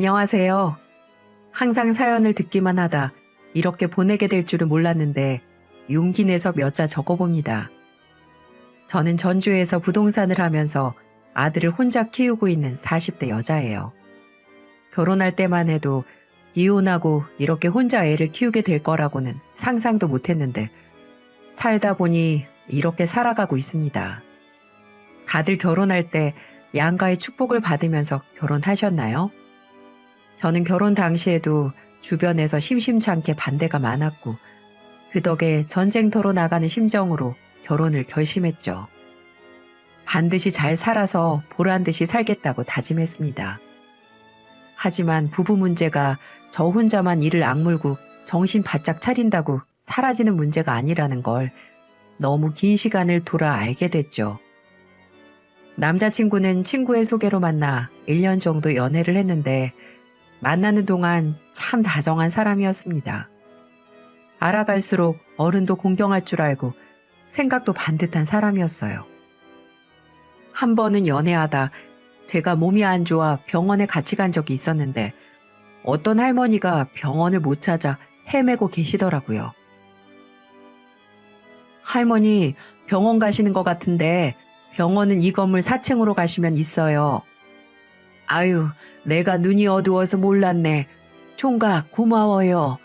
안녕하세요. 항상 사연을 듣기만 하다 이렇게 보내게 될 줄은 몰랐는데 용기 내서 몇 자 적어봅니다. 저는 전주에서 부동산을 하면서 아들을 혼자 키우고 있는 40대 여자예요. 결혼할 때만 해도 이혼하고 이렇게 혼자 애를 키우게 될 거라고는 상상도 못했는데 살다 보니 이렇게 살아가고 있습니다. 다들 결혼할 때 양가의 축복을 받으면서 결혼하셨나요? 저는 결혼 당시에도 주변에서 심심찮게 반대가 많았고 그 덕에 전쟁터로 나가는 심정으로 결혼을 결심했죠. 반드시 잘 살아서 보란듯이 살겠다고 다짐했습니다. 하지만 부부 문제가 저 혼자만 이를 악물고 정신 바짝 차린다고 사라지는 문제가 아니라는 걸 너무 긴 시간을 돌아 알게 됐죠. 남자친구는 친구의 소개로 만나 1년 정도 연애를 했는데 만나는 동안 참 다정한 사람이었습니다. 알아갈수록 어른도 공경할 줄 알고 생각도 반듯한 사람이었어요. 한 번은 연애하다 제가 몸이 안 좋아 병원에 같이 간 적이 있었는데 어떤 할머니가 병원을 못 찾아 헤매고 계시더라고요. 할머니, 병원 가시는 것 같은데 병원은 이 건물 4층으로 가시면 있어요. 아유, 내가 눈이 어두워서 몰랐네. 총각 고마워요.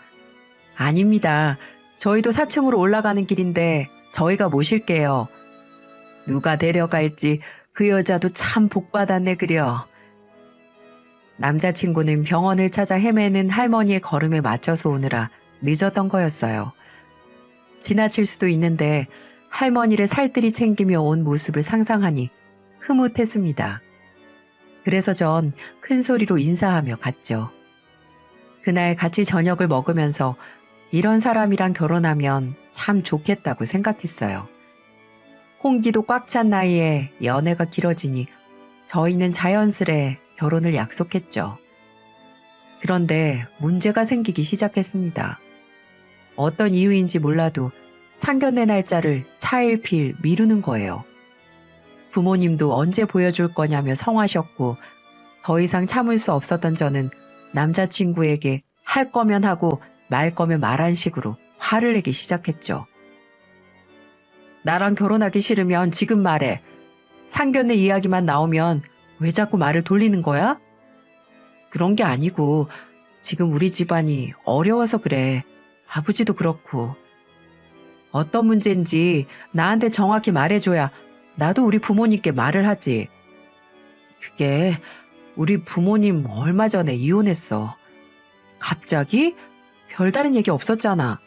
아닙니다. 저희도 4층으로 올라가는 길인데 저희가 모실게요. 누가 데려갈지 그 여자도 참 복받았네 그려. 남자친구는 병원을 찾아 헤매는 할머니의 걸음에 맞춰서 오느라 늦었던 거였어요. 지나칠 수도 있는데 할머니를 살뜰히 챙기며 온 모습을 상상하니 흐뭇했습니다. 그래서 전 큰 소리로 인사하며 갔죠. 그날 같이 저녁을 먹으면서 이런 사람이랑 결혼하면 참 좋겠다고 생각했어요. 홍기도 꽉 찬 나이에 연애가 길어지니 저희는 자연스레 결혼을 약속했죠. 그런데 문제가 생기기 시작했습니다. 어떤 이유인지 몰라도 상견례 날짜를 차일피일 미루는 거예요. 부모님도 언제 보여줄 거냐며 성하셨고 더 이상 참을 수 없었던 저는 남자친구에게 할 거면 하고 말 거면 말한 식으로 화를 내기 시작했죠. 나랑 결혼하기 싫으면 지금 말해. 상견례 이야기만 나오면 왜 자꾸 말을 돌리는 거야? 그런 게 아니고 지금 우리 집안이 어려워서 그래. 아버지도 그렇고. 어떤 문제인지 나한테 정확히 말해줘야 나도 우리 부모님께 말을 하지. 그게 우리 부모님 얼마 전에 이혼했어. 갑자기? 별다른 얘기 없었잖아.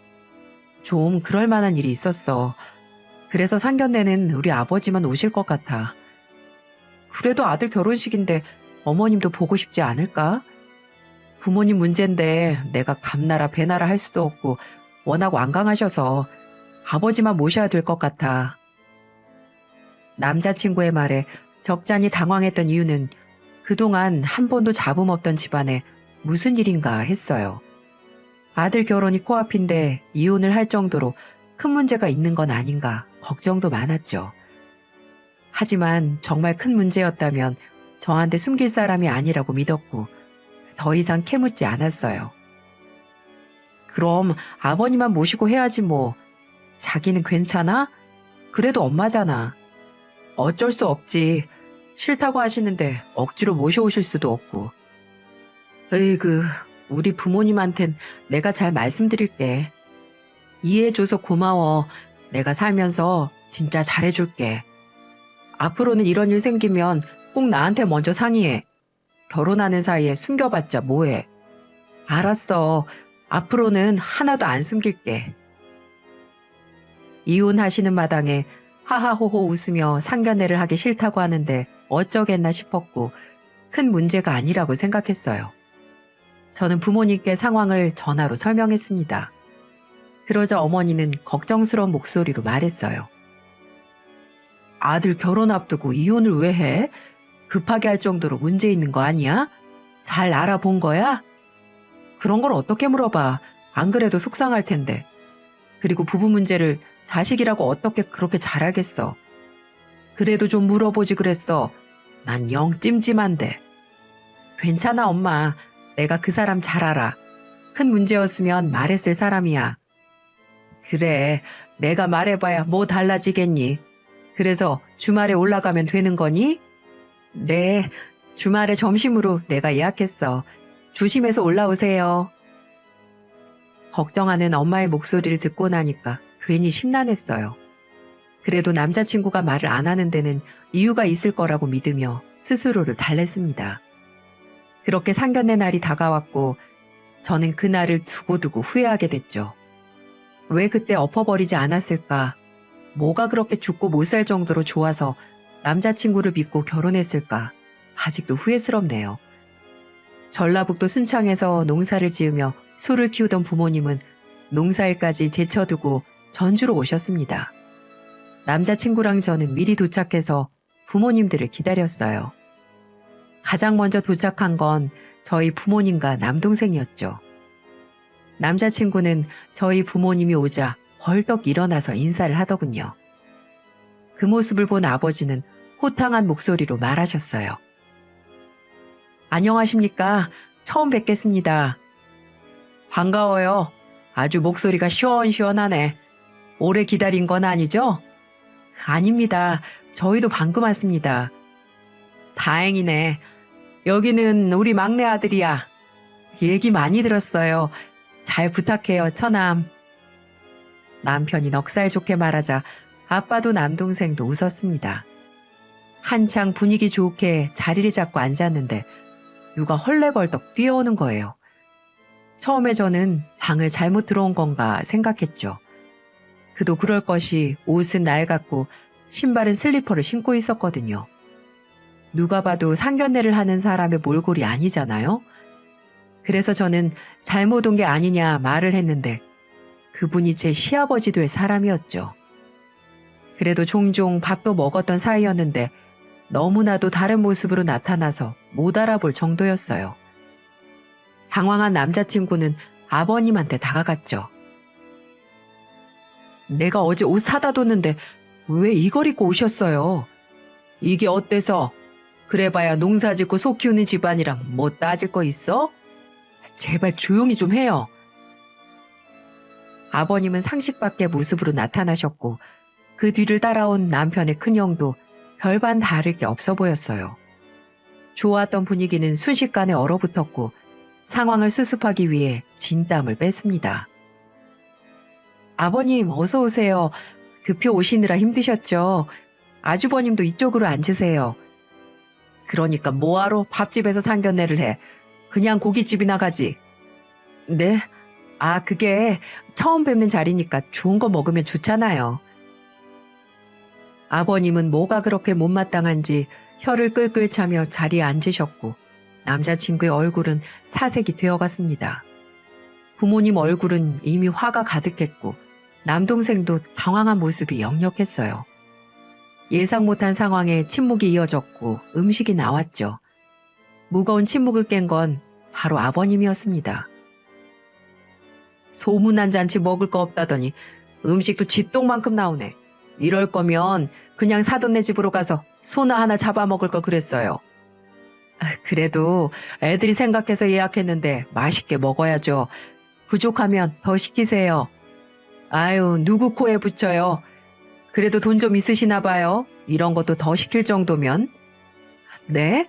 좀 그럴 만한 일이 있었어. 그래서 상견례는 우리 아버지만 오실 것 같아. 그래도 아들 결혼식인데 어머님도 보고 싶지 않을까? 부모님 문제인데 내가 감나라 배나라 할 수도 없고 워낙 완강하셔서 아버지만 모셔야 될 것 같아. 남자친구의 말에 적잖이 당황했던 이유는 그동안 한 번도 잡음 없던 집안에 무슨 일인가 했어요. 아들 결혼이 코앞인데 이혼을 할 정도로 큰 문제가 있는 건 아닌가 걱정도 많았죠. 하지만 정말 큰 문제였다면 저한테 숨길 사람이 아니라고 믿었고 더 이상 캐묻지 않았어요. 그럼 아버님만 모시고 해야지 뭐. 자기는 괜찮아? 그래도 엄마잖아. 어쩔 수 없지. 싫다고 하시는데 억지로 모셔오실 수도 없고. 으이그, 우리 부모님한텐 내가 잘 말씀드릴게. 이해해줘서 고마워. 내가 살면서 진짜 잘해줄게. 앞으로는 이런 일 생기면 꼭 나한테 먼저 상의해. 결혼하는 사이에 숨겨봤자 뭐해. 알았어. 앞으로는 하나도 안 숨길게. 이혼하시는 마당에 하하호호 웃으며 상견례를 하기 싫다고 하는데 어쩌겠나 싶었고 큰 문제가 아니라고 생각했어요. 저는 부모님께 상황을 전화로 설명했습니다. 그러자 어머니는 걱정스러운 목소리로 말했어요. 아들 결혼 앞두고 이혼을 왜 해? 급하게 할 정도로 문제 있는 거 아니야? 잘 알아본 거야? 그런 걸 어떻게 물어봐. 안 그래도 속상할 텐데. 그리고 부부 문제를 자식이라고 어떻게 그렇게 잘 알겠어. 그래도 좀 물어보지 그랬어. 난 영 찜찜한데. 괜찮아 엄마. 내가 그 사람 잘 알아. 큰 문제였으면 말했을 사람이야. 그래, 내가 말해봐야 뭐 달라지겠니? 그래서 주말에 올라가면 되는 거니? 네, 주말에 점심으로 내가 예약했어. 조심해서 올라오세요. 걱정하는 엄마의 목소리를 듣고 나니까 괜히 심란했어요. 그래도 남자친구가 말을 안 하는 데는 이유가 있을 거라고 믿으며 스스로를 달랬습니다. 그렇게 상견례 날이 다가왔고 저는 그날을 두고두고 후회하게 됐죠. 왜 그때 엎어버리지 않았을까? 뭐가 그렇게 죽고 못 살 정도로 좋아서 남자친구를 믿고 결혼했을까? 아직도 후회스럽네요. 전라북도 순창에서 농사를 지으며 소를 키우던 부모님은 농사일까지 제쳐두고 전주로 오셨습니다. 남자친구랑 저는 미리 도착해서 부모님들을 기다렸어요. 가장 먼저 도착한 건 저희 부모님과 남동생이었죠. 남자친구는 저희 부모님이 오자 벌떡 일어나서 인사를 하더군요. 그 모습을 본 아버지는 호탕한 목소리로 말하셨어요. 안녕하십니까? 처음 뵙겠습니다. 반가워요. 아주 목소리가 시원시원하네. 오래 기다린 건 아니죠? 아닙니다. 저희도 방금 왔습니다. 다행이네. 여기는 우리 막내 아들이야. 얘기 많이 들었어요. 잘 부탁해요, 처남. 남편이 넉살 좋게 말하자 아빠도 남동생도 웃었습니다. 한창 분위기 좋게 자리를 잡고 앉았는데 누가 헐레벌떡 뛰어오는 거예요. 처음에 저는 방을 잘못 들어온 건가 생각했죠. 그도 그럴 것이 옷은 낡았고 신발은 슬리퍼를 신고 있었거든요. 누가 봐도 상견례를 하는 사람의 몰골이 아니잖아요. 그래서 저는 잘못 온 게 아니냐 말을 했는데 그분이 제 시아버지 될 사람이었죠. 그래도 종종 밥도 먹었던 사이였는데 너무나도 다른 모습으로 나타나서 못 알아볼 정도였어요. 당황한 남자친구는 아버님한테 다가갔죠. 내가 어제 옷 사다 뒀는데 왜 이걸 입고 오셨어요? 이게 어때서? 그래봐야 농사 짓고 소 키우는 집안이랑 뭐 따질 거 있어? 제발 조용히 좀 해요. 아버님은 상식 밖의 모습으로 나타나셨고 그 뒤를 따라온 남편의 큰형도 별반 다를 게 없어 보였어요. 좋았던 분위기는 순식간에 얼어붙었고 상황을 수습하기 위해 진땀을 뺐습니다. 아버님 어서 오세요. 급히 오시느라 힘드셨죠? 아주버님도 이쪽으로 앉으세요. 그러니까 뭐하러 밥집에서 상견례를 해. 그냥 고깃집이나 가지. 네? 아, 그게 처음 뵙는 자리니까 좋은 거 먹으면 좋잖아요. 아버님은 뭐가 그렇게 못마땅한지 혀를 끌끌 차며 자리에 앉으셨고 남자친구의 얼굴은 사색이 되어갔습니다. 부모님 얼굴은 이미 화가 가득했고 남동생도 당황한 모습이 역력했어요. 예상 못한 상황에 침묵이 이어졌고 음식이 나왔죠. 무거운 침묵을 깬 건 바로 아버님이었습니다. 소문난 잔치 먹을 거 없다더니 음식도 쥐똥만큼 나오네. 이럴 거면 그냥 사돈네 집으로 가서 소나 하나 잡아먹을 걸 그랬어요. 그래도 애들이 생각해서 예약했는데 맛있게 먹어야죠. 부족하면 더 시키세요. 아유, 누구 코에 붙여요. 그래도 돈 좀 있으시나 봐요. 이런 것도 더 시킬 정도면. 네?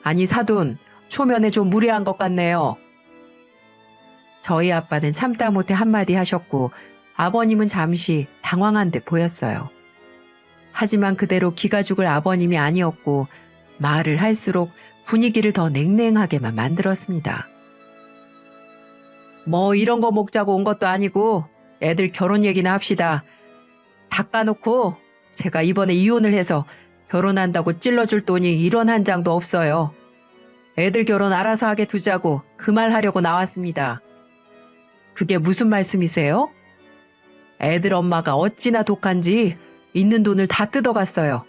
아니 사돈, 초면에 좀 무례한 것 같네요. 저희 아빠는 참다 못해 한마디 하셨고 아버님은 잠시 당황한 듯 보였어요. 하지만 그대로 기가 죽을 아버님이 아니었고 말을 할수록 분위기를 더 냉랭하게만 만들었습니다. 뭐 이런 거 먹자고 온 것도 아니고 애들 결혼 얘기나 합시다. 닦아놓고 제가 이번에 이혼을 해서 결혼한다고 찔러줄 돈이 1원 한 장도 없어요. 애들 결혼 알아서 하게 두자고 그 말 하려고 나왔습니다. 그게 무슨 말씀이세요? 애들 엄마가 어찌나 독한지 있는 돈을 다 뜯어갔어요.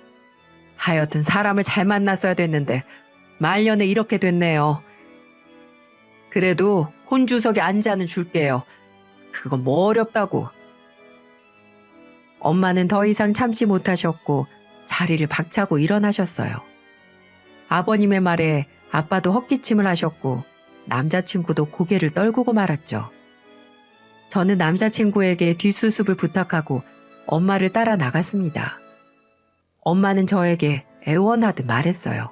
하여튼 사람을 잘 만났어야 됐는데 말년에 이렇게 됐네요. 그래도 혼주석에 앉아는 줄게요. 그건 뭐 어렵다고. 엄마는 더 이상 참지 못하셨고 자리를 박차고 일어나셨어요. 아버님의 말에 아빠도 헛기침을 하셨고 남자친구도 고개를 떨구고 말았죠. 저는 남자친구에게 뒷수습을 부탁하고 엄마를 따라 나갔습니다. 엄마는 저에게 애원하듯 말했어요.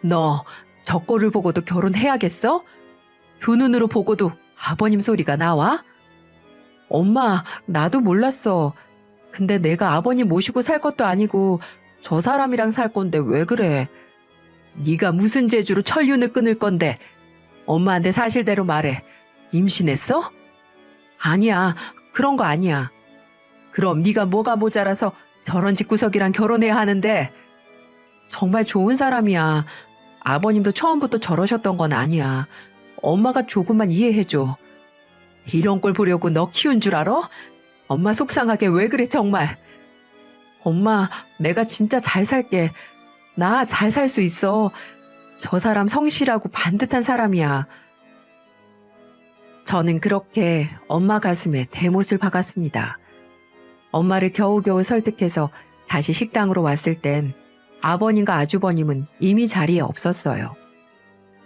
너 저 꼴을 보고도 결혼해야겠어? 두 눈으로 보고도 아버님 소리가 나와? 엄마, 나도 몰랐어. 근데 내가 아버님 모시고 살 것도 아니고 저 사람이랑 살 건데 왜 그래? 네가 무슨 재주로 천륜을 끊을 건데? 엄마한테 사실대로 말해. 임신했어? 아니야, 그런 거 아니야. 그럼 네가 뭐가 모자라서 저런 집구석이랑 결혼해야 하는데? 정말 좋은 사람이야. 아버님도 처음부터 저러셨던 건 아니야. 엄마가 조금만 이해해줘. 이런 꼴 보려고 너 키운 줄 알아? 엄마 속상하게 왜 그래 정말. 엄마, 내가 진짜 잘 살게. 나 잘 살 수 있어. 저 사람 성실하고 반듯한 사람이야. 저는 그렇게 엄마 가슴에 대못을 박았습니다. 엄마를 겨우겨우 설득해서 다시 식당으로 왔을 땐 아버님과 아주버님은 이미 자리에 없었어요.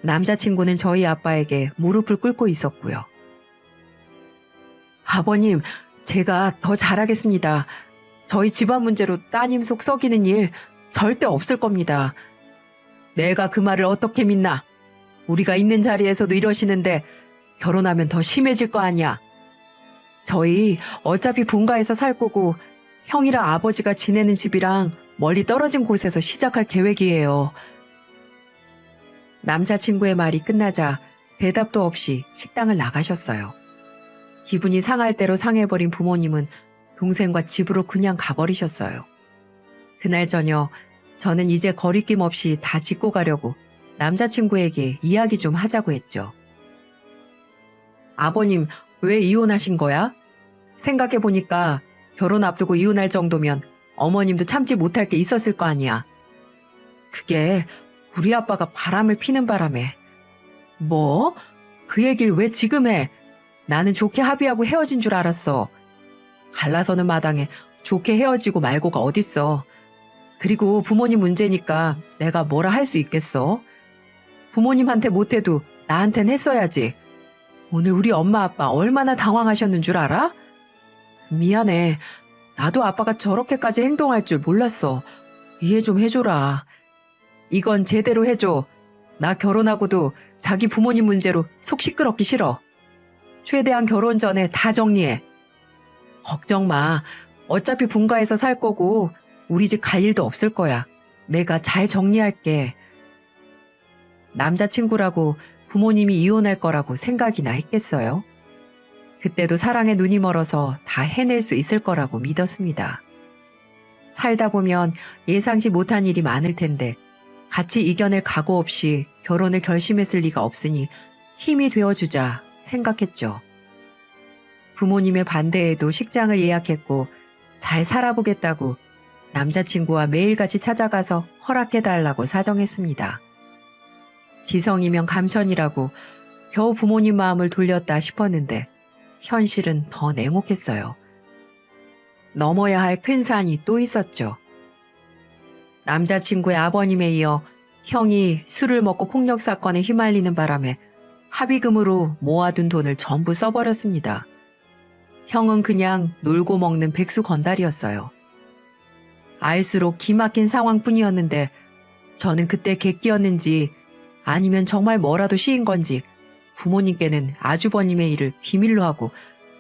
남자친구는 저희 아빠에게 무릎을 꿇고 있었고요. 아버님, 제가 더 잘하겠습니다. 저희 집안 문제로 따님 속 썩이는 일 절대 없을 겁니다. 내가 그 말을 어떻게 믿나? 우리가 있는 자리에서도 이러시는데 결혼하면 더 심해질 거 아니야. 저희 어차피 분가해서 살 거고 형이랑 아버지가 지내는 집이랑 멀리 떨어진 곳에서 시작할 계획이에요. 남자친구의 말이 끝나자 대답도 없이 식당을 나가셨어요. 기분이 상할 대로 상해버린 부모님은 동생과 집으로 그냥 가버리셨어요. 그날 저녁 저는 이제 거리낌 없이 다 짚고 가려고 남자친구에게 이야기 좀 하자고 했죠. 아버님, 왜 이혼하신 거야? 생각해보니까 결혼 앞두고 이혼할 정도면 어머님도 참지 못할 게 있었을 거 아니야. 그게 우리 아빠가 바람을 피는 바람에. 뭐? 그 얘기를 왜 지금 해? 나는 좋게 합의하고 헤어진 줄 알았어. 갈라서는 마당에 좋게 헤어지고 말고가 어딨어. 그리고 부모님 문제니까 내가 뭐라 할 수 있겠어? 부모님한테 못해도 나한텐 했어야지. 오늘 우리 엄마 아빠 얼마나 당황하셨는 줄 알아? 미안해. 나도 아빠가 저렇게까지 행동할 줄 몰랐어. 이해 좀 해줘라. 이건 제대로 해줘. 나 결혼하고도 자기 부모님 문제로 속 시끄럽기 싫어. 최대한 결혼 전에 다 정리해. 걱정 마. 어차피 분가해서 살 거고 우리 집 갈 일도 없을 거야. 내가 잘 정리할게. 남자친구라고 부모님이 이혼할 거라고 생각이나 했겠어요? 그때도 사랑에 눈이 멀어서 다 해낼 수 있을 거라고 믿었습니다. 살다 보면 예상치 못한 일이 많을 텐데 같이 이겨낼 각오 없이 결혼을 결심했을 리가 없으니 힘이 되어주자 생각했죠. 부모님의 반대에도 식장을 예약했고 잘 살아보겠다고 남자친구와 매일같이 찾아가서 허락해달라고 사정했습니다. 지성이면 감천이라고 겨우 부모님 마음을 돌렸다 싶었는데 현실은 더 냉혹했어요. 넘어야 할 큰 산이 또 있었죠. 남자친구의 아버님에 이어 형이 술을 먹고 폭력 사건에 휘말리는 바람에 합의금으로 모아둔 돈을 전부 써버렸습니다. 형은 그냥 놀고 먹는 백수 건달이었어요. 알수록 기막힌 상황뿐이었는데 저는 그때 객기였는지 아니면 정말 뭐라도 시인 건지 부모님께는 아주버님의 일을 비밀로 하고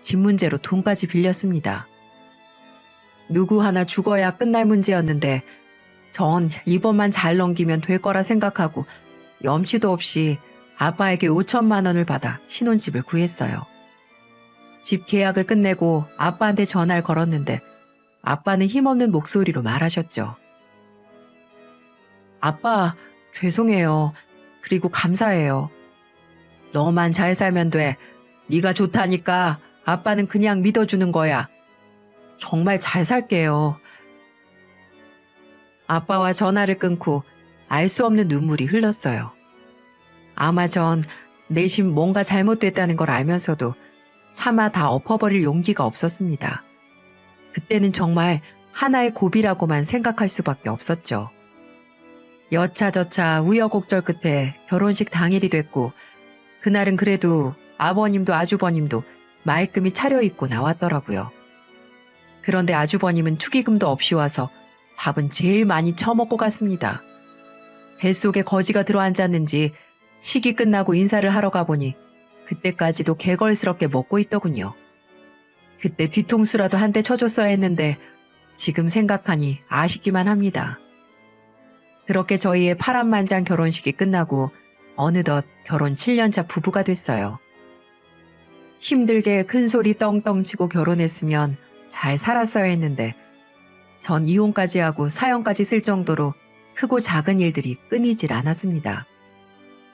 집 문제로 돈까지 빌렸습니다. 누구 하나 죽어야 끝날 문제였는데 전 이번만 잘 넘기면 될 거라 생각하고 염치도 없이 아빠에게 5천만 원을 받아 신혼집을 구했어요. 집 계약을 끝내고 아빠한테 전화를 걸었는데 아빠는 힘없는 목소리로 말하셨죠. 아빠, 죄송해요. 그리고 감사해요. 너만 잘 살면 돼. 네가 좋다니까 아빠는 그냥 믿어주는 거야. 정말 잘 살게요. 아빠와 전화를 끊고 알 수 없는 눈물이 흘렀어요. 아마 전 내심 뭔가 잘못됐다는 걸 알면서도 차마 다 엎어버릴 용기가 없었습니다. 그때는 정말 하나의 고비라고만 생각할 수밖에 없었죠. 여차저차 우여곡절 끝에 결혼식 당일이 됐고 그날은 그래도 아버님도 아주버님도 말끔히 차려입고 나왔더라고요. 그런데 아주버님은 축의금도 없이 와서 밥은 제일 많이 처먹고 갔습니다. 뱃속에 거지가 들어앉았는지 식이 끝나고 인사를 하러 가보니 그때까지도 개걸스럽게 먹고 있더군요. 그때 뒤통수라도 한 대 쳐줬어야 했는데 지금 생각하니 아쉽기만 합니다. 그렇게 저희의 파란만장 결혼식이 끝나고 어느덧 결혼 7년차 부부가 됐어요. 힘들게 큰소리 떵떵 치고 결혼했으면 잘 살았어야 했는데 전 이혼까지 하고 사형까지 쓸 정도로 크고 작은 일들이 끊이질 않았습니다.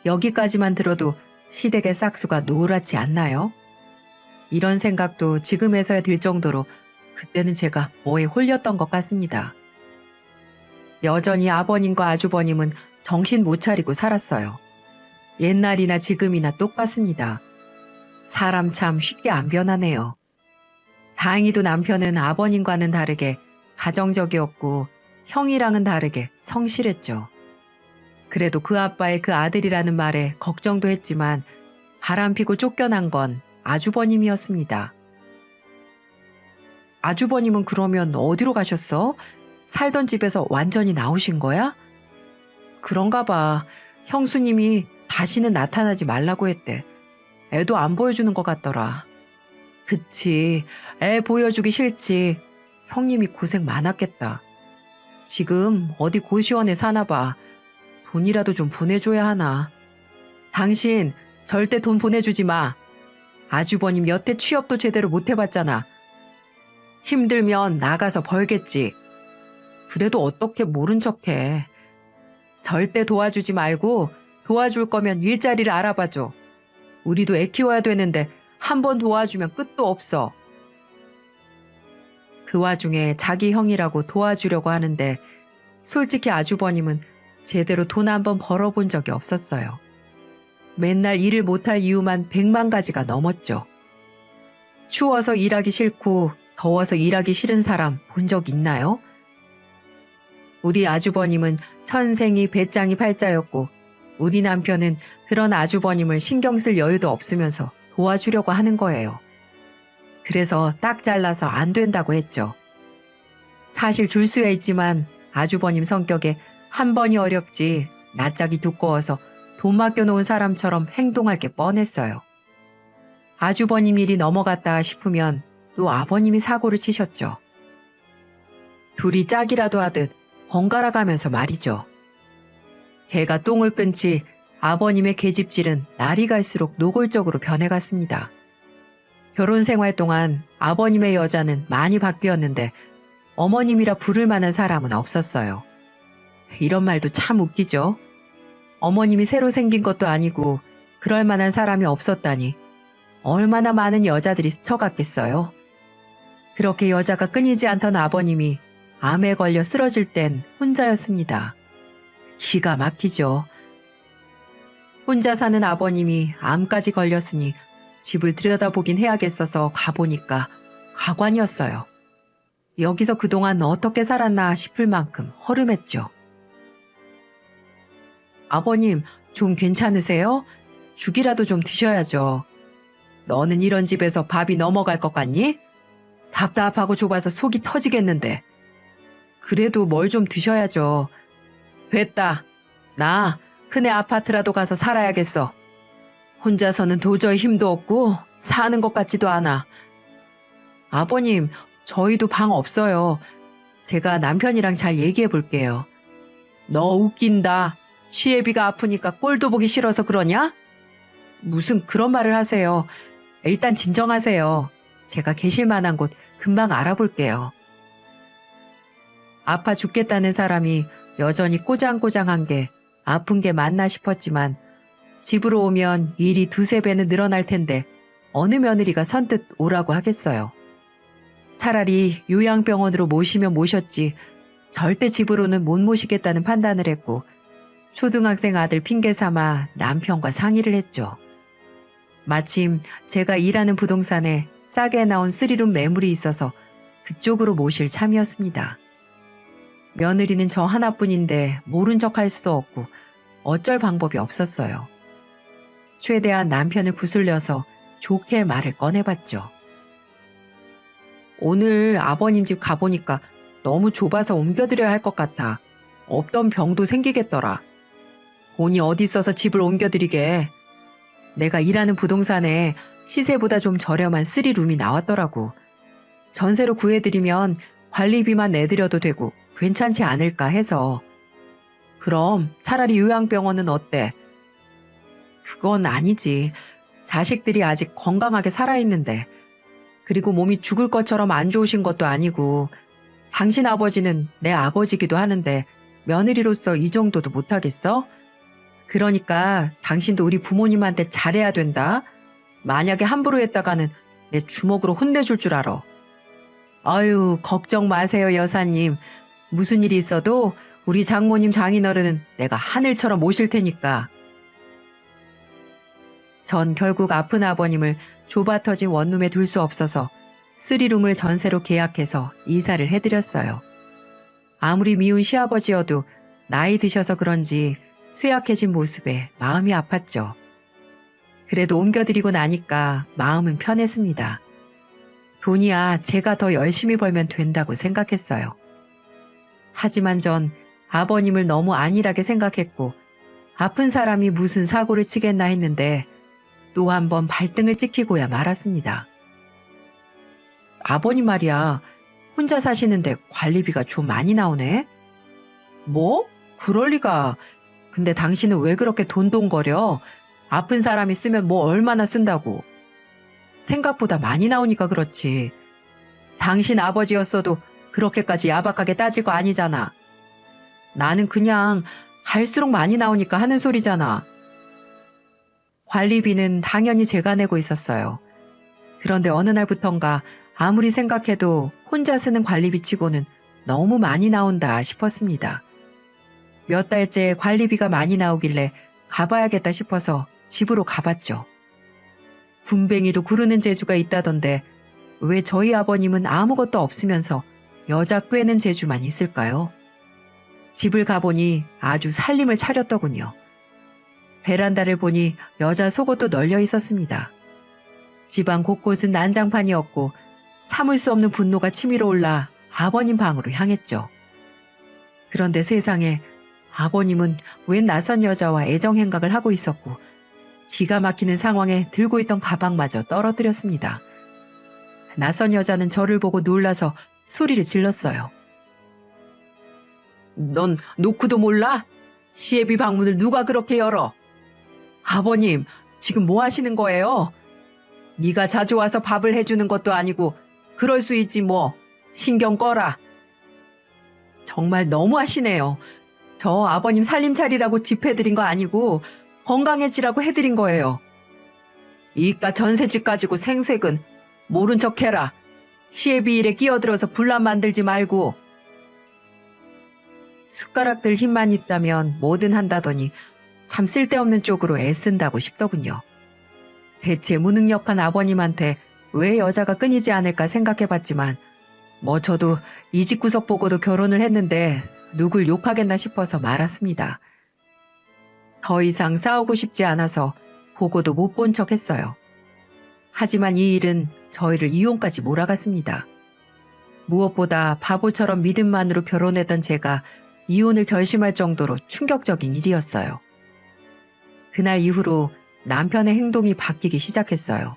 여기까지만 들어도 시댁의 싹수가 노랗지 않나요? 이런 생각도 지금에서야 들 정도로 그때는 제가 뭐에 홀렸던 것 같습니다. 여전히 아버님과 아주버님은 정신 못 차리고 살았어요. 옛날이나 지금이나 똑같습니다. 사람 참 쉽게 안 변하네요. 다행히도 남편은 아버님과는 다르게 가정적이었고 형이랑은 다르게 성실했죠. 그래도 그 아빠의 그 아들이라는 말에 걱정도 했지만 바람피고 쫓겨난 건 아주버님이었습니다. 아주버님은 그러면 어디로 가셨어? 살던 집에서 완전히 나오신 거야? 그런가 봐. 형수님이 다시는 나타나지 말라고 했대. 애도 안 보여주는 것 같더라. 그치. 애 보여주기 싫지. 형님이 고생 많았겠다. 지금 어디 고시원에 사나 봐. 돈이라도 좀 보내줘야 하나. 당신 절대 돈 보내주지 마. 아주버님 여태 취업도 제대로 못 해봤잖아. 힘들면 나가서 벌겠지. 그래도 어떻게 모른 척해. 절대 도와주지 말고 도와줄 거면 일자리를 알아봐줘. 우리도 애 키워야 되는데 한 번 도와주면 끝도 없어. 그 와중에 자기 형이라고 도와주려고 하는데 솔직히 아주버님은 제대로 돈 한 번 벌어본 적이 없었어요. 맨날 일을 못할 이유만 100만 가지가 넘었죠. 추워서 일하기 싫고 더워서 일하기 싫은 사람 본 적 있나요? 우리 아주버님은 천생이 배짱이 팔자였고 우리 남편은 그런 아주버님을 신경 쓸 여유도 없으면서 도와주려고 하는 거예요. 그래서 딱 잘라서 안 된다고 했죠. 사실 줄 수야 있지만 아주버님 성격에 한 번이 어렵지 낯짝이 두꺼워서 돈 맡겨놓은 사람처럼 행동할 게 뻔했어요. 아주버님 일이 넘어갔다 싶으면 또 아버님이 사고를 치셨죠. 둘이 짝이라도 하듯 번갈아 가면서 말이죠. 개가 똥을 끊지 아버님의 계집질은 날이 갈수록 노골적으로 변해갔습니다. 결혼 생활 동안 아버님의 여자는 많이 바뀌었는데 어머님이라 부를 만한 사람은 없었어요. 이런 말도 참 웃기죠. 어머님이 새로 생긴 것도 아니고 그럴 만한 사람이 없었다니 얼마나 많은 여자들이 스쳐갔겠어요. 그렇게 여자가 끊이지 않던 아버님이 암에 걸려 쓰러질 땐 혼자였습니다. 기가 막히죠. 혼자 사는 아버님이 암까지 걸렸으니 집을 들여다보긴 해야겠어서 가보니까 가관이었어요. 여기서 그동안 어떻게 살았나 싶을 만큼 허름했죠. 아버님, 좀 괜찮으세요? 죽이라도 좀 드셔야죠. 너는 이런 집에서 밥이 넘어갈 것 같니? 답답하고 좁아서 속이 터지겠는데. 그래도 뭘 좀 드셔야죠. 됐다. 나 큰애 아파트라도 가서 살아야겠어. 혼자서는 도저히 힘도 없고 사는 것 같지도 않아. 아버님, 저희도 방 없어요. 제가 남편이랑 잘 얘기해 볼게요. 너 웃긴다. 시애비가 아프니까 꼴도 보기 싫어서 그러냐? 무슨 그런 말을 하세요. 일단 진정하세요. 제가 계실 만한 곳 금방 알아볼게요. 아파 죽겠다는 사람이 여전히 꼬장꼬장한 게 아픈 게 맞나 싶었지만 집으로 오면 일이 두세 배는 늘어날 텐데 어느 며느리가 선뜻 오라고 하겠어요. 차라리 요양병원으로 모시면 모셨지 절대 집으로는 못 모시겠다는 판단을 했고 초등학생 아들 핑계 삼아 남편과 상의를 했죠. 마침 제가 일하는 부동산에 싸게 나온 3룸 매물이 있어서 그쪽으로 모실 참이었습니다. 며느리는 저 하나뿐인데 모른 척 할 수도 없고 어쩔 방법이 없었어요. 최대한 남편을 구슬려서 좋게 말을 꺼내봤죠. 오늘 아버님 집 가보니까 너무 좁아서 옮겨드려야 할 것 같아. 없던 병도 생기겠더라. 돈이 어디 있어서 집을 옮겨드리게. 내가 일하는 부동산에 시세보다 좀 저렴한 3룸이 나왔더라고. 전세로 구해드리면 관리비만 내드려도 되고 괜찮지 않을까 해서. 그럼 차라리 요양병원은 어때? 그건 아니지. 자식들이 아직 건강하게 살아있는데. 그리고 몸이 죽을 것처럼 안 좋으신 것도 아니고 당신 아버지는 내 아버지기도 하는데 며느리로서 이 정도도 못하겠어? 그러니까 당신도 우리 부모님한테 잘해야 된다. 만약에 함부로 했다가는 내 주먹으로 혼내줄 줄 알아. 아유, 걱정 마세요, 여사님. 무슨 일이 있어도 우리 장모님 장인어른은 내가 하늘처럼 모실 테니까. 전 결국 아픈 아버님을 좁아터진 원룸에 둘 수 없어서 3룸을 전세로 계약해서 이사를 해드렸어요. 아무리 미운 시아버지여도 나이 드셔서 그런지 쇠약해진 모습에 마음이 아팠죠. 그래도 옮겨드리고 나니까 마음은 편했습니다. 돈이야 제가 더 열심히 벌면 된다고 생각했어요. 하지만 전 아버님을 너무 안일하게 생각했고 아픈 사람이 무슨 사고를 치겠나 했는데 또 한 번 발등을 찍히고야 말았습니다. 아버님 말이야, 혼자 사시는데 관리비가 좀 많이 나오네? 뭐? 그럴 리가. 근데 당신은 왜 그렇게 돈돈거려? 아픈 사람이 쓰면 뭐 얼마나 쓴다고. 생각보다 많이 나오니까 그렇지. 당신 아버지였어도 그렇게까지 야박하게 따질 거 아니잖아. 나는 그냥 갈수록 많이 나오니까 하는 소리잖아. 관리비는 당연히 제가 내고 있었어요. 그런데 어느 날부턴가 아무리 생각해도 혼자 쓰는 관리비 치고는 너무 많이 나온다 싶었습니다. 몇 달째 관리비가 많이 나오길래 가봐야겠다 싶어서 집으로 가봤죠. 군뱅이도 구르는 재주가 있다던데 왜 저희 아버님은 아무것도 없으면서 여자 꿰는 재주만 있을까요? 집을 가보니 아주 살림을 차렸더군요. 베란다를 보니 여자 속옷도 널려 있었습니다. 집안 곳곳은 난장판이었고 참을 수 없는 분노가 치밀어 올라 아버님 방으로 향했죠. 그런데 세상에 아버님은 웬 낯선 여자와 애정 행각을 하고 있었고 기가 막히는 상황에 들고 있던 가방마저 떨어뜨렸습니다. 낯선 여자는 저를 보고 놀라서 소리를 질렀어요. 넌 노크도 몰라? 시애비 방문을 누가 그렇게 열어? 아버님, 지금 뭐 하시는 거예요? 네가 자주 와서 밥을 해주는 것도 아니고 그럴 수 있지 뭐. 신경 꺼라. 정말 너무하시네요. 저 아버님 살림 차리라고 집 해드린 거 아니고 건강해지라고 해드린 거예요. 이깟 전셋집 가지고 생색은 모른 척 해라. 시애비 일에 끼어들어서 분란 만들지 말고. 숟가락들 힘만 있다면 뭐든 한다더니 참 쓸데없는 쪽으로 애쓴다고 싶더군요. 대체 무능력한 아버님한테 왜 여자가 끊이지 않을까 생각해봤지만 뭐 저도 이 집 구석 보고도 결혼을 했는데 누굴 욕하겠나 싶어서 말았습니다. 더 이상 싸우고 싶지 않아서 보고도 못 본 척 했어요. 하지만 이 일은 저희를 이혼까지 몰아갔습니다. 무엇보다 바보처럼 믿음만으로 결혼했던 제가 이혼을 결심할 정도로 충격적인 일이었어요. 그날 이후로 남편의 행동이 바뀌기 시작했어요.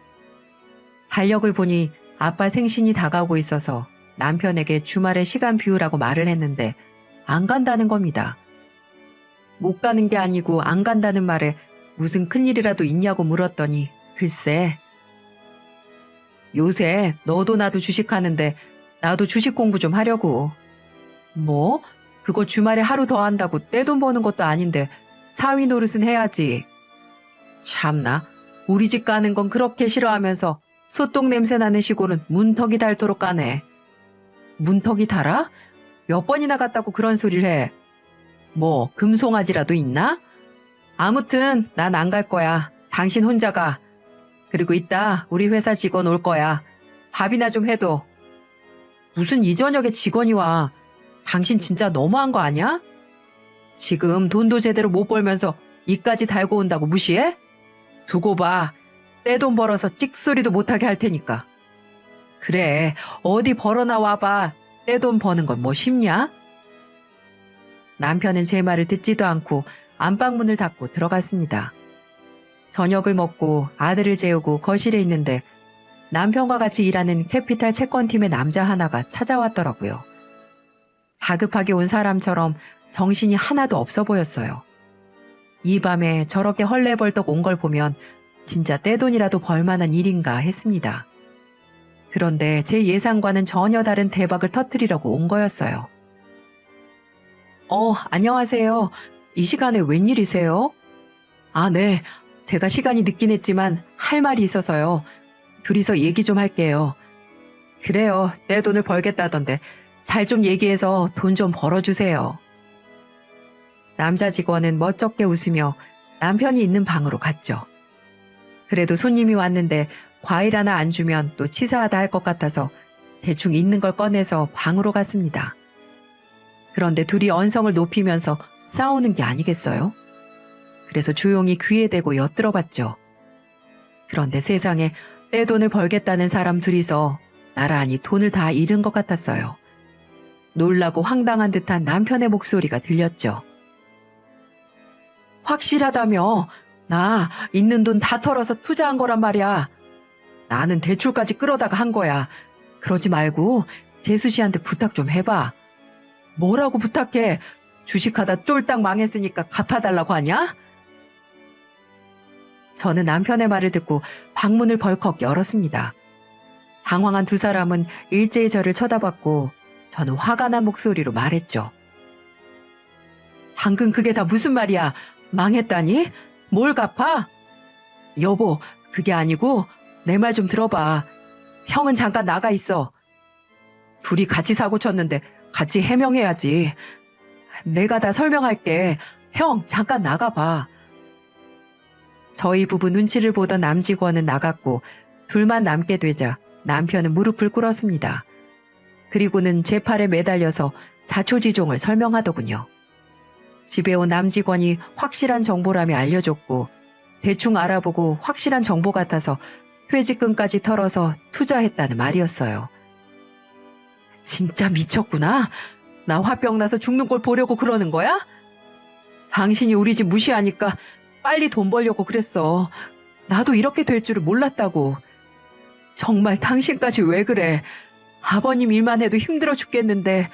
달력을 보니 아빠 생신이 다가오고 있어서 남편에게 주말에 시간 비우라고 말을 했는데 안 간다는 겁니다. 못 가는 게 아니고 안 간다는 말에 무슨 큰일이라도 있냐고 물었더니 글쎄, 요새 너도 나도 주식하는데 나도 주식 공부 좀 하려고. 뭐? 그거 주말에 하루 더 한다고 떼돈 버는 것도 아닌데 사위 노릇은 해야지. 참나, 우리 집 가는 건 그렇게 싫어하면서 소똥 냄새 나는 시골은 문턱이 닳도록 가네. 문턱이 닳아? 몇 번이나 갔다고 그런 소리를 해. 뭐 금송아지라도 있나? 아무튼 난 안 갈 거야. 당신 혼자 가. 그리고 이따 우리 회사 직원 올 거야. 밥이나 좀 해도. 무슨 이 저녁에 직원이 와. 당신 진짜 너무한 거 아니야? 지금 돈도 제대로 못 벌면서 이까지 달고 온다고 무시해? 두고 봐. 내 돈 벌어서 찍소리도 못하게 할 테니까. 그래, 어디 벌어나와 봐. 내 돈 버는 건 뭐 쉽냐? 남편은 제 말을 듣지도 않고 안방문을 닫고 들어갔습니다. 저녁을 먹고 아들을 재우고 거실에 있는데 남편과 같이 일하는 캐피탈 채권팀의 남자 하나가 찾아왔더라고요. 다급하게 온 사람처럼 정신이 하나도 없어 보였어요. 이 밤에 저렇게 헐레벌떡 온 걸 보면 진짜 떼돈이라도 벌만한 일인가 했습니다. 그런데 제 예상과는 전혀 다른 대박을 터뜨리려고 온 거였어요. 안녕하세요. 이 시간에 웬일이세요? 아, 네. 제가 시간이 늦긴 했지만 할 말이 있어서요. 둘이서 얘기 좀 할게요. 그래요. 내 돈을 벌겠다던데 잘 좀 얘기해서 돈 좀 벌어주세요. 남자 직원은 멋쩍게 웃으며 남편이 있는 방으로 갔죠. 그래도 손님이 왔는데 과일 하나 안 주면 또 치사하다 할 것 같아서 대충 있는 걸 꺼내서 방으로 갔습니다. 그런데 둘이 언성을 높이면서 싸우는 게 아니겠어요? 그래서 조용히 귀에 대고 엿들어봤죠. 그런데 세상에 내 돈을 벌겠다는 사람 둘이서 나란히 돈을 다 잃은 것 같았어요. 놀라고 황당한 듯한 남편의 목소리가 들렸죠. 확실하다며? 나 있는 돈 다 털어서 투자한 거란 말이야. 나는 대출까지 끌어다가 한 거야. 그러지 말고 재수 씨한테 부탁 좀 해봐. 뭐라고 부탁해? 주식하다 쫄딱 망했으니까 갚아달라고 하냐? 저는 남편의 말을 듣고 방문을 벌컥 열었습니다. 당황한 두 사람은 일제히 저를 쳐다봤고 저는 화가 난 목소리로 말했죠. 방금 그게 다 무슨 말이야? 망했다니? 뭘 갚아? 여보, 그게 아니고 내 말 좀 들어봐. 형은 잠깐 나가 있어. 둘이 같이 사고 쳤는데 같이 해명해야지. 내가 다 설명할게. 형, 잠깐 나가봐. 저희 부부 눈치를 보던 남직원은 나갔고 둘만 남게 되자 남편은 무릎을 꿇었습니다. 그리고는 제 팔에 매달려서 자초지종을 설명하더군요. 집에 온 남직원이 확실한 정보라며 알려줬고 대충 알아보고 확실한 정보 같아서 퇴직금까지 털어서 투자했다는 말이었어요. 진짜 미쳤구나. 나 화병 나서 죽는 꼴 보려고 그러는 거야? 당신이 우리 집 무시하니까 빨리 돈 벌려고 그랬어. 나도 이렇게 될 줄을 몰랐다고. 정말 당신까지 왜 그래? 아버님 일만 해도 힘들어 죽겠는데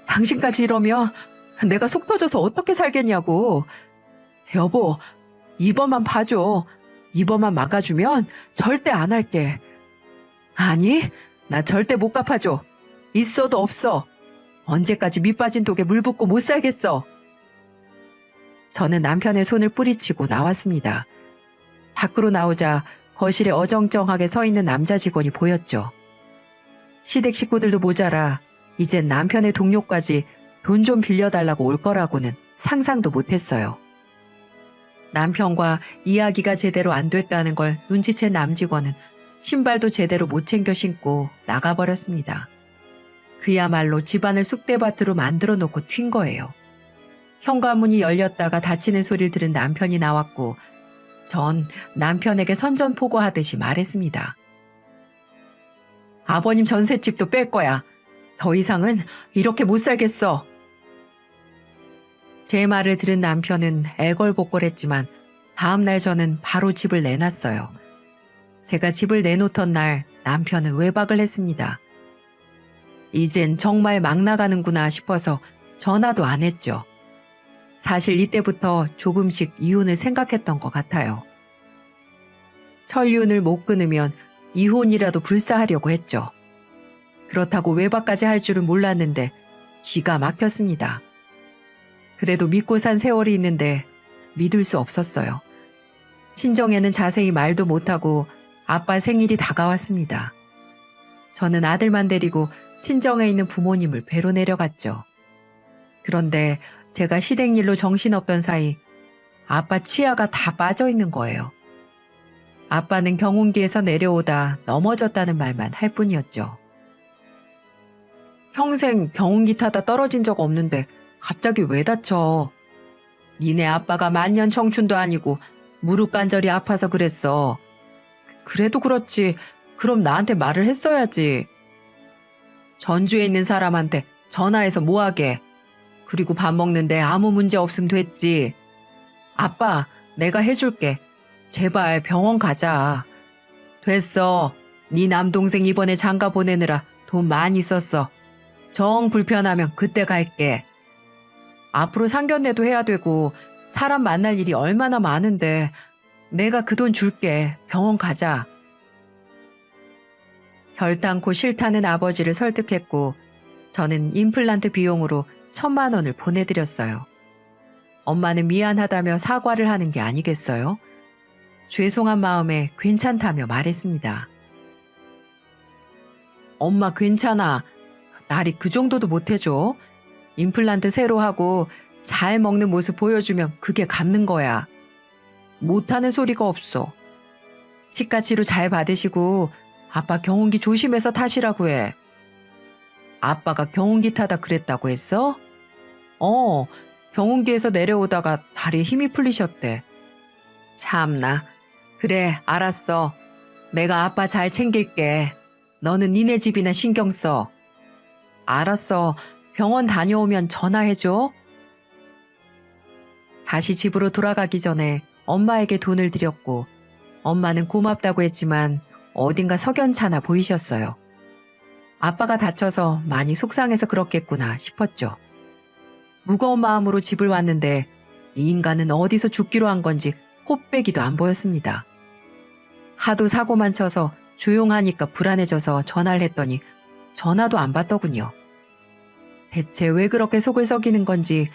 당신까지 이러면 내가 속 터져서 어떻게 살겠냐고. 여보, 이번만 봐줘. 이번만 막아주면 절대 안 할게. 아니, 나 절대 못 갚아줘. 있어도 없어. 언제까지 밑빠진 독에 물 붓고 못 살겠어. 저는 남편의 손을 뿌리치고 나왔습니다. 밖으로 나오자 거실에 어정쩡하게 서 있는 남자 직원이 보였죠. 시댁 식구들도 모자라 이젠 남편의 동료까지 돈 좀 빌려달라고 올 거라고는 상상도 못했어요. 남편과 이야기가 제대로 안 됐다는 걸 눈치챈 남직원은 신발도 제대로 못 챙겨 신고 나가버렸습니다. 그야말로 집안을 쑥대밭으로 만들어 놓고 튄 거예요. 현관문이 열렸다가 닫히는 소리를 들은 남편이 나왔고 전 남편에게 선전포고하듯이 말했습니다. 아버님 전셋집도 뺄 거야. 더 이상은 이렇게 못 살겠어. 제 말을 들은 남편은 애걸복걸했지만 다음날 저는 바로 집을 내놨어요. 제가 집을 내놓던 날 남편은 외박을 했습니다. 이젠 정말 막 나가는구나 싶어서 전화도 안 했죠. 사실 이때부터 조금씩 이혼을 생각했던 것 같아요. 천륜을 못 끊으면 이혼이라도 불사하려고 했죠. 그렇다고 외박까지 할 줄은 몰랐는데 기가 막혔습니다. 그래도 믿고 산 세월이 있는데 믿을 수 없었어요. 친정에는 자세히 말도 못하고 아빠 생일이 다가왔습니다. 저는 아들만 데리고 친정에 있는 부모님을 뵈러 내려갔죠. 그런데 제가 시댁일로 정신없던 사이 아빠 치아가 다 빠져 있는 거예요. 아빠는 경운기에서 내려오다 넘어졌다는 말만 할 뿐이었죠. 평생 경운기 타다 떨어진 적 없는데 갑자기 왜 다쳐? 니네 아빠가 만년 청춘도 아니고 무릎 관절이 아파서 그랬어. 그래도 그렇지. 그럼 나한테 말을 했어야지. 전주에 있는 사람한테 전화해서 뭐하게. 그리고 밥 먹는데 아무 문제 없으면 됐지. 아빠, 내가 해줄게. 제발 병원 가자. 됐어. 네 남동생 이번에 장가 보내느라 돈 많이 썼어. 정 불편하면 그때 갈게. 앞으로 상견례도 해야 되고 사람 만날 일이 얼마나 많은데 내가 그 돈 줄게. 병원 가자. 결단코 싫다는 아버지를 설득했고 저는 임플란트 비용으로 1,000만 원을 보내드렸어요. 엄마는 미안하다며 사과를 하는 게 아니겠어요? 죄송한 마음에 괜찮다며 말했습니다. 엄마 괜찮아. 나리 그 정도도 못해줘. 임플란트 새로 하고 잘 먹는 모습 보여주면 그게 갚는 거야. 못하는 소리가 없어. 치과 치료 잘 받으시고 아빠 경운기 조심해서 타시라고 해. 아빠가 경운기 타다 그랬다고 했어? 경운기에서 내려오다가 다리에 힘이 풀리셨대. 참나. 그래, 알았어. 내가 아빠 잘 챙길게. 너는 니네 집이나 신경 써. 알았어. 병원 다녀오면 전화해줘. 다시 집으로 돌아가기 전에 엄마에게 돈을 드렸고 엄마는 고맙다고 했지만 어딘가 석연찮아 보이셨어요. 아빠가 다쳐서 많이 속상해서 그렇겠구나 싶었죠. 무거운 마음으로 집을 왔는데 이 인간은 어디서 죽기로 한 건지 코빼기도 안 보였습니다. 하도 사고만 쳐서 조용하니까 불안해져서 전화를 했더니 전화도 안 받더군요. 대체 왜 그렇게 속을 썩이는 건지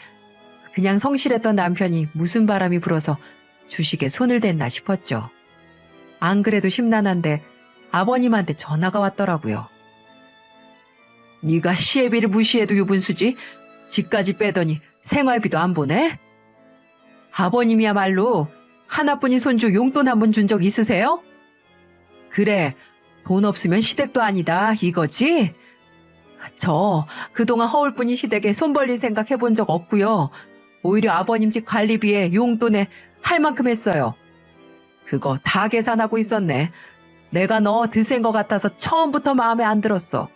그냥 성실했던 남편이 무슨 바람이 불어서 주식에 손을 댔나 싶었죠. 안 그래도 심란한데 아버님한테 전화가 왔더라고요. 네가 시애비를 무시해도 유분수지? 집까지 빼더니 생활비도 안 보내? 아버님이야말로 하나뿐인 손주 용돈 한 번 준 적 있으세요? 그래, 돈 없으면 시댁도 아니다 이거지? 저 그동안 허울뿐인 시댁에 손 벌릴 생각 해본 적 없고요. 오히려 아버님 집 관리비에 용돈에 할 만큼 했어요. 그거 다 계산하고 있었네. 내가 너 드센 거 같아서 처음부터 마음에 안 들었어.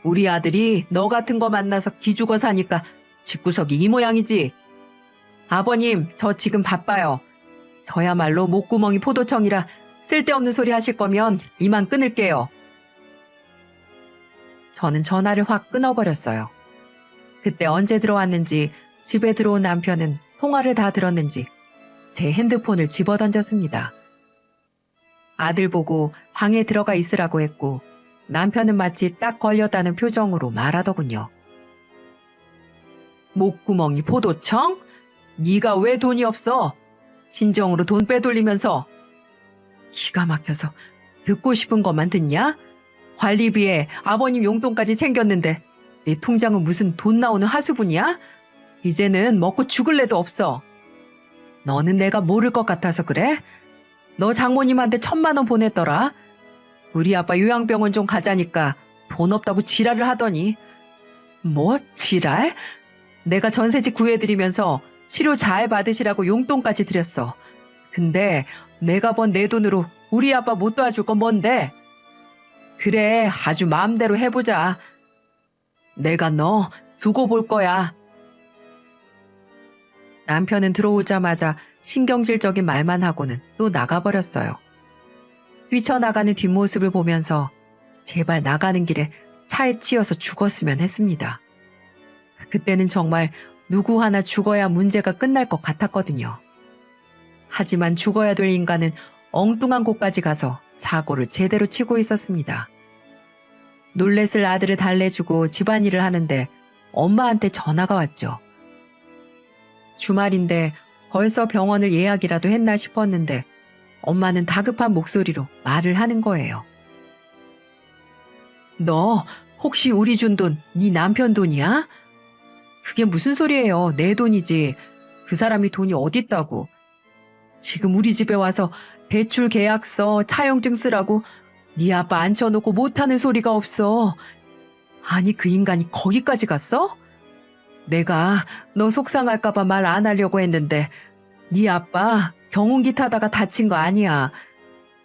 우리 아들이 너 같은 거 만나서 기죽어 사니까 집구석이 이 모양이지. 아버님, 저 지금 바빠요. 저야말로 목구멍이 포도청이라 쓸데없는 소리 하실 거면 이만 끊을게요. 저는 전화를 확 끊어버렸어요. 그때 언제 들어왔는지 집에 들어온 남편은 통화를 다 들었는지 제 핸드폰을 집어던졌습니다. 아들 보고 방에 들어가 있으라고 했고 남편은 마치 딱 걸렸다는 표정으로 말하더군요. 목구멍이 포도청? 네가 왜 돈이 없어? 친정으로 돈 빼돌리면서. 기가 막혀서 듣고 싶은 것만 듣냐? 관리비에 아버님 용돈까지 챙겼는데 네 통장은 무슨 돈 나오는 하수분이야? 이제는 먹고 죽을래도 없어. 너는 내가 모를 것 같아서 그래? 너 장모님한테 1,000만 원 보냈더라. 우리 아빠 요양병원 좀 가자니까 돈 없다고 지랄을 하더니. 뭐 지랄? 내가 전세집 구해드리면서 치료 잘 받으시라고 용돈까지 드렸어. 근데 내가 번 내 돈으로 우리 아빠 못 도와줄 건 뭔데? 그래, 아주 마음대로 해보자. 내가 너 두고 볼 거야. 남편은 들어오자마자 신경질적인 말만 하고는 또 나가버렸어요. 뛰쳐나가는 뒷모습을 보면서 제발 나가는 길에 차에 치여서 죽었으면 했습니다. 그때는 정말 누구 하나 죽어야 문제가 끝날 것 같았거든요. 하지만 죽어야 될 인간은 엉뚱한 곳까지 가서 사고를 제대로 치고 있었습니다. 놀랬을 아들을 달래주고 집안일을 하는데 엄마한테 전화가 왔죠. 주말인데 벌써 병원을 예약이라도 했나 싶었는데 엄마는 다급한 목소리로 말을 하는 거예요. 너 혹시 우리 준 돈 네 남편 돈이야? 그게 무슨 소리예요. 내 돈이지. 그 사람이 돈이 어딨다고. 지금 우리 집에 와서 대출 계약서, 차용증 쓰라고 네 아빠 앉혀놓고 못하는 소리가 없어. 아니, 그 인간이 거기까지 갔어? 내가 너 속상할까봐 말 안 하려고 했는데 네 아빠 경운기 타다가 다친 거 아니야.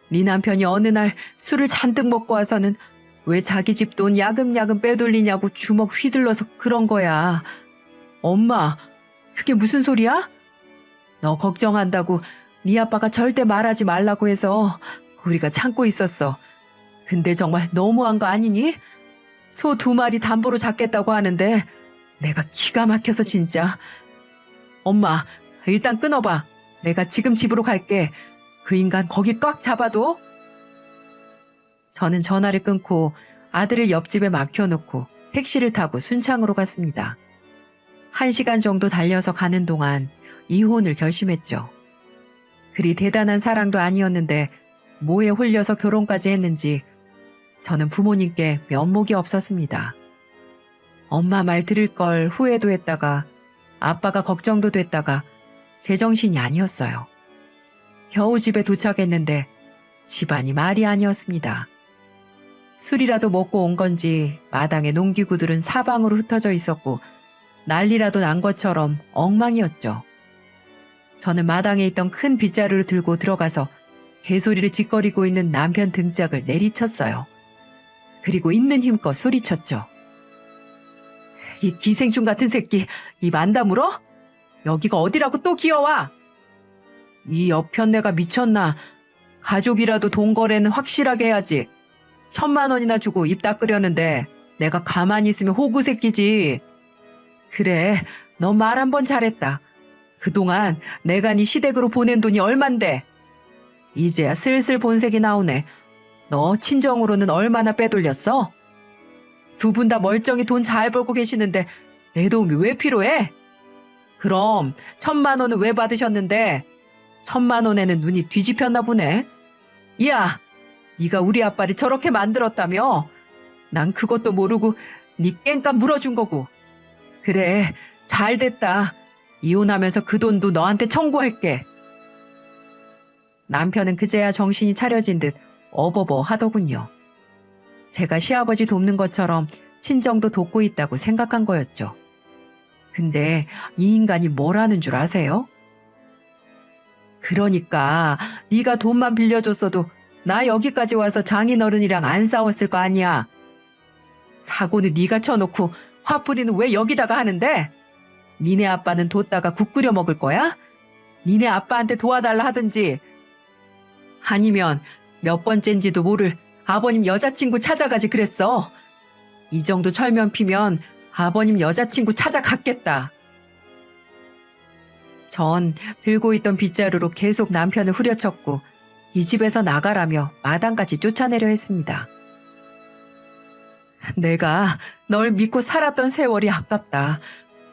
네 남편이 어느 날 술을 잔뜩 먹고 와서는 왜 자기 집 돈 야금야금 빼돌리냐고 주먹 휘둘러서 그런 거야. 엄마, 그게 무슨 소리야? 너 걱정한다고 네 아빠가 절대 말하지 말라고 해서 우리가 참고 있었어. 근데 정말 너무한 거 아니니? 소 2마리 담보로 잡겠다고 하는데 내가 기가 막혀서 진짜. 엄마, 일단 끊어봐. 내가 지금 집으로 갈게. 그 인간 거기 꽉 잡아둬. 저는 전화를 끊고 아들을 옆집에 맡겨놓고 택시를 타고 순창으로 갔습니다. 1시간 정도 달려서 가는 동안 이혼을 결심했죠. 그리 대단한 사랑도 아니었는데 뭐에 홀려서 결혼까지 했는지 저는 부모님께 면목이 없었습니다. 엄마 말 들을 걸 후회도 했다가 아빠가 걱정도 됐다가 제정신이 아니었어요. 겨우 집에 도착했는데 집안이 말이 아니었습니다. 술이라도 먹고 온 건지 마당에 농기구들은 사방으로 흩어져 있었고 난리라도 난 것처럼 엉망이었죠. 저는 마당에 있던 큰 빗자루를 들고 들어가서 개소리를 짓거리고 있는 남편 등짝을 내리쳤어요. 그리고 있는 힘껏 소리쳤죠. 이 기생충 같은 새끼, 입 안 다물어? 여기가 어디라고 또 기어와? 이 여편네가 미쳤나? 가족이라도 돈 거래는 확실하게 해야지. 1,000,000원이나 주고 입 닦으려는데 내가 가만히 있으면 호구 새끼지. 그래, 너 말 한 번 잘했다. 그동안 내가 네 시댁으로 보낸 돈이 얼만데. 이제야 슬슬 본색이 나오네. 너 친정으로는 얼마나 빼돌렸어? 2분 다 멀쩡히 돈 잘 벌고 계시는데 내 도움이 왜 필요해? 그럼 1,000,000원은 왜 받으셨는데? 1,000,000원에는 눈이 뒤집혔나 보네. 야, 네가 우리 아빠를 저렇게 만들었다며? 난 그것도 모르고 네 깽값 물어준 거고. 그래, 잘 됐다. 이혼하면서 그 돈도 너한테 청구할게. 남편은 그제야 정신이 차려진 듯 어버버 하더군요. 제가 시아버지 돕는 것처럼 친정도 돕고 있다고 생각한 거였죠. 근데 이 인간이 뭘 하는 줄 아세요? 그러니까 네가 돈만 빌려줬어도 나 여기까지 와서 장인어른이랑 안 싸웠을 거 아니야. 사고는 네가 쳐놓고 화풀이는 왜 여기다가 하는데? 니네 아빠는 뒀다가 국 끓여 먹을 거야? 니네 아빠한테 도와달라 하든지 아니면 몇 번째인지도 모를 아버님 여자친구 찾아가지 그랬어. 이 정도 철면 피면 아버님 여자친구 찾아갔겠다. 전 들고 있던 빗자루로 계속 남편을 후려쳤고 이 집에서 나가라며 마당까지 쫓아내려 했습니다. 내가 널 믿고 살았던 세월이 아깝다.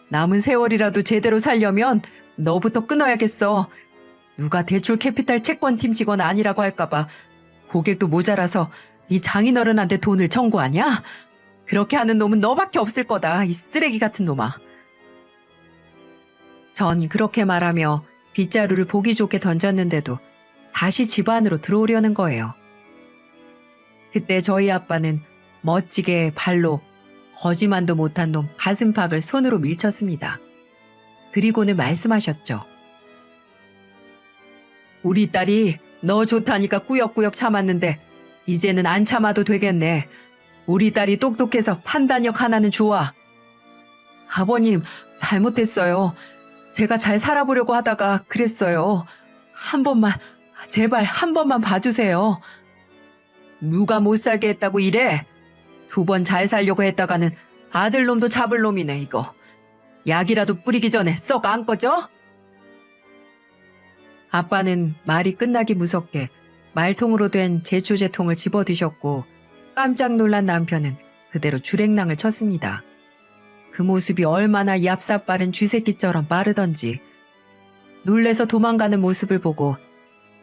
남은 세월이라도 제대로 살려면 너부터 끊어야겠어. 누가 대출 캐피탈 채권팀 직원 아니라고 할까봐 고객도 모자라서 이 장인어른한테 돈을 청구하냐? 그렇게 하는 놈은 너밖에 없을 거다. 이 쓰레기 같은 놈아. 전 그렇게 말하며 빗자루를 보기 좋게 던졌는데도 다시 집 안으로 들어오려는 거예요. 그때 저희 아빠는 멋지게 발로 거지만도 못한 놈 가슴팍을 손으로 밀쳤습니다. 그리고는 말씀하셨죠. 우리 딸이 너 좋다니까 꾸역꾸역 참았는데 이제는 안 참아도 되겠네. 우리 딸이 똑똑해서 판단력 하나는 좋아. 아버님, 잘못했어요. 제가 잘 살아보려고 하다가 그랬어요. 한 번만, 제발 한 번만 봐주세요. 누가 못 살게 했다고 이래? 2번 잘 살려고 했다가는 아들놈도 잡을 놈이네 이거. 약이라도 뿌리기 전에 썩 안 꺼져? 아빠는 말이 끝나기 무섭게 말통으로 된 제초제통을 집어드셨고 깜짝 놀란 남편은 그대로 주랭랑을 쳤습니다. 그 모습이 얼마나 얍삽빠른 쥐새끼처럼 빠르던지 놀래서 도망가는 모습을 보고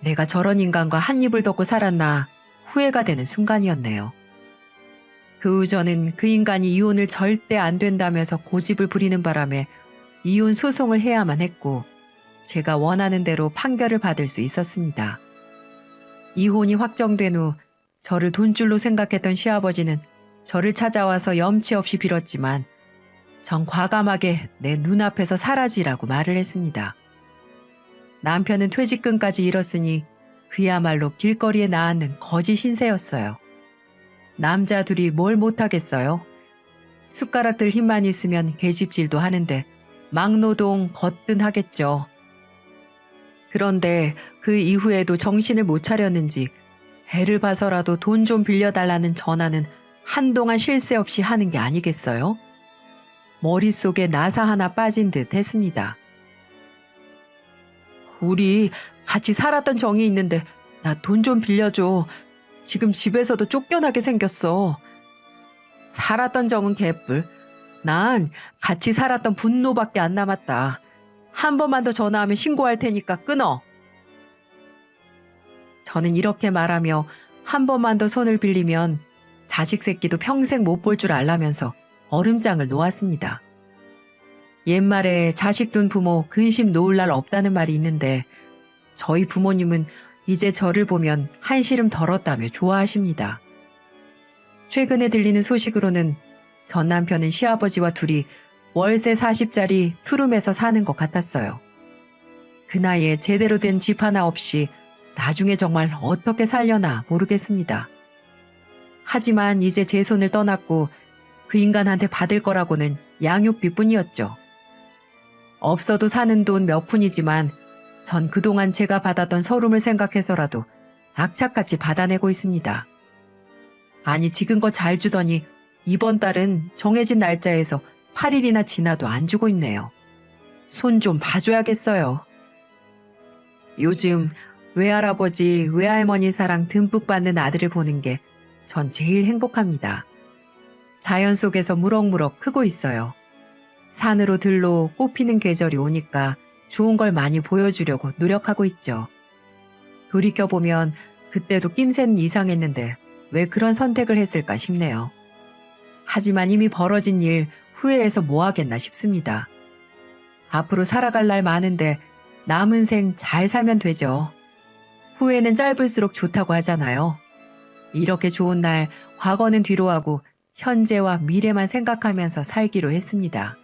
내가 저런 인간과 한 입을 덮고 살았나 후회가 되는 순간이었네요. 그 후 저는 그 인간이 이혼을 절대 안 된다면서 고집을 부리는 바람에 이혼 소송을 해야만 했고 제가 원하는 대로 판결을 받을 수 있었습니다. 이혼이 확정된 후 저를 돈줄로 생각했던 시아버지는 저를 찾아와서 염치 없이 빌었지만 전 과감하게 내 눈앞에서 사라지라고 말을 했습니다. 남편은 퇴직금까지 잃었으니 그야말로 길거리에 나앉는 거지 신세였어요. 남자 둘이 뭘 못하겠어요? 숟가락들 힘만 있으면 계집질도 하는데 막노동 거뜬 하겠죠. 그런데 그 이후에도 정신을 못 차렸는지 애를 봐서라도 돈 좀 빌려달라는 전화는 한동안 쉴 새 없이 하는 게 아니겠어요? 머릿속에 나사 하나 빠진 듯 했습니다. 우리 같이 살았던 정이 있는데 나 돈 좀 빌려줘. 지금 집에서도 쫓겨나게 생겼어. 살았던 정은 개뿔. 난 같이 살았던 분노밖에 안 남았다. 한 번만 더 전화하면 신고할 테니까 끊어. 저는 이렇게 말하며 한 번만 더 손을 빌리면 자식 새끼도 평생 못 볼 줄 알라면서 얼음장을 놓았습니다. 옛말에 자식 둔 부모 근심 놓을 날 없다는 말이 있는데 저희 부모님은 이제 저를 보면 한시름 덜었다며 좋아하십니다. 최근에 들리는 소식으로는 전 남편은 시아버지와 둘이 월세 40짜리 투룸에서 사는 것 같았어요. 그 나이에 제대로 된 집 하나 없이 나중에 정말 어떻게 살려나 모르겠습니다. 하지만 이제 제 손을 떠났고 그 인간한테 받을 거라고는 양육비뿐이었죠. 없어도 사는 돈 몇 푼이지만 전 그동안 제가 받았던 서름을 생각해서라도 악착같이 받아내고 있습니다. 아니 지금껏 잘 주더니 이번 달은 정해진 날짜에서 8일이나 지나도 안 주고 있네요. 손 좀 봐줘야겠어요. 요즘 외할아버지, 외할머니 사랑 듬뿍 받는 아들을 보는 게 전 제일 행복합니다. 자연 속에서 무럭무럭 크고 있어요. 산으로 들로 꽃 피는 계절이 오니까 좋은 걸 많이 보여주려고 노력하고 있죠. 돌이켜보면 그때도 낌새는 이상했는데 왜 그런 선택을 했을까 싶네요. 하지만 이미 벌어진 일 후회해서 뭐 하겠나 싶습니다. 앞으로 살아갈 날 많은데 남은 생 잘 살면 되죠. 후회는 짧을수록 좋다고 하잖아요. 이렇게 좋은 날 과거는 뒤로 하고 현재와 미래만 생각하면서 살기로 했습니다.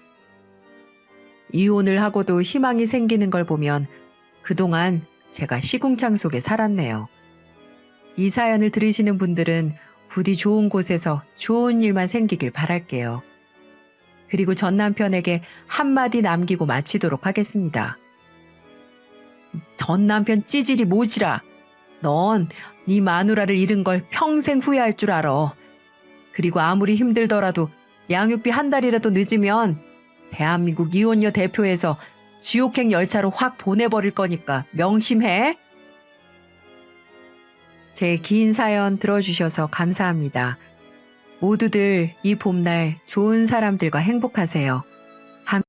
이혼을 하고도 희망이 생기는 걸 보면 그동안 제가 시궁창 속에 살았네요. 이 사연을 들으시는 분들은 부디 좋은 곳에서 좋은 일만 생기길 바랄게요. 그리고 전 남편에게 한마디 남기고 마치도록 하겠습니다. 전 남편 찌질이 모지라. 넌 네 마누라를 잃은 걸 평생 후회할 줄 알아. 그리고 아무리 힘들더라도 양육비 한 달이라도 늦으면 대한민국 이혼녀 대표에서 지옥행 열차로 확 보내버릴 거니까 명심해. 제 긴 사연 들어주셔서 감사합니다. 모두들 이 봄날 좋은 사람들과 행복하세요.